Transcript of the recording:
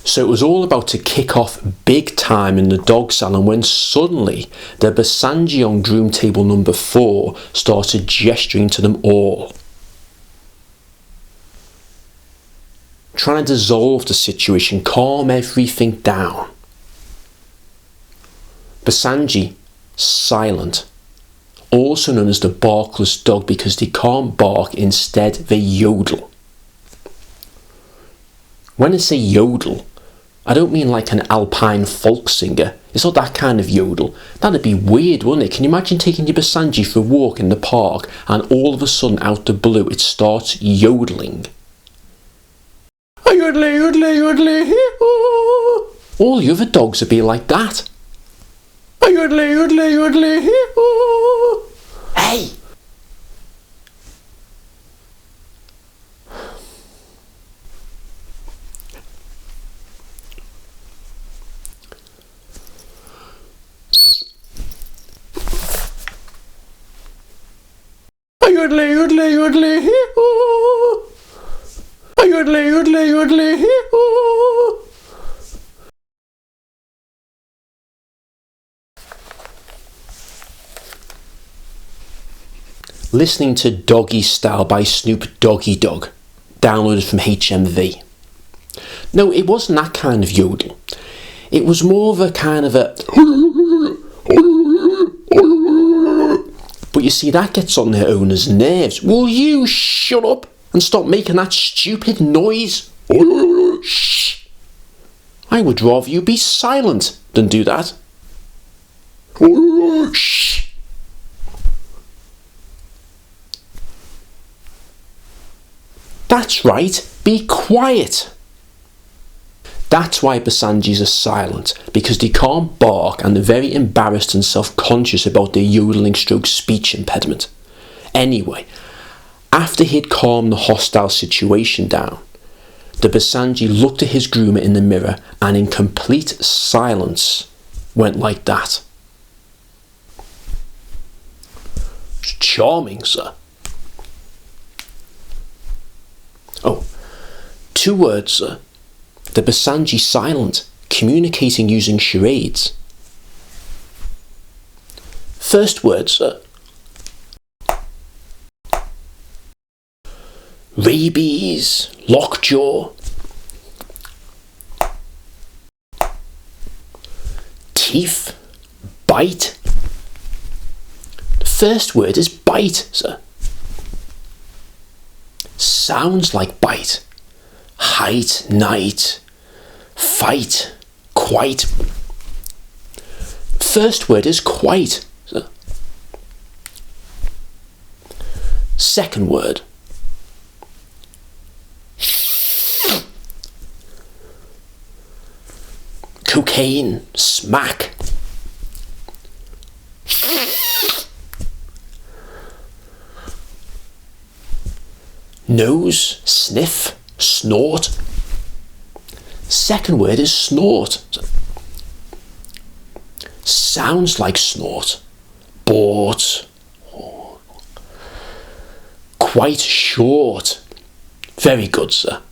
So it was all about to kick off big time in the dog salon when suddenly the Basenji on groom table number 4 started gesturing to them all, trying to dissolve the situation, calm everything down. Basenji, silent, also known as the barkless dog because they can't bark, instead they yodel. When I say yodel, I don't mean like an alpine folk singer. It's not that kind of yodel. That'd be weird, wouldn't it? Can you imagine taking your Basenji for a walk in the park and all of a sudden, out the blue, it starts yodeling? Yodelay, yodelay, yodelay. All the other dogs would be like that. Yodelay, yodelay, yodelay. Hey! Yodelay, yodelay, yodelay. Yodelay, yodelay, yodelay. Listening to Doggy Style by Snoop Doggy Dogg, downloaded from HMV. No, it wasn't that kind of yodel. It was more of a kind of a... But you see, that gets on their owner's nerves. Will you shut up and stop making that stupid noise? Shh. I would rather you be silent than do that. Shh. That's right, be quiet. That's why Basenjis are silent, because they can't bark and they're very embarrassed and self-conscious about their yodeling stroke speech impediment. Anyway, after he'd calmed the hostile situation down, the Basenji looked at his groomer in the mirror and in complete silence went like that. It's charming, sir. Oh, 2 words, sir. The Basenji silent, communicating using charades. First word, sir. Rabies, lockjaw. Teeth, bite. The first word is bite, sir. Sounds like bite. Height, night, fight, quite. First word is quite. Sir. Second word. Cocaine, smack. Nose, sniff, snort. Second word is snort. Sounds like snort. Bought. Quite short. Very good, sir.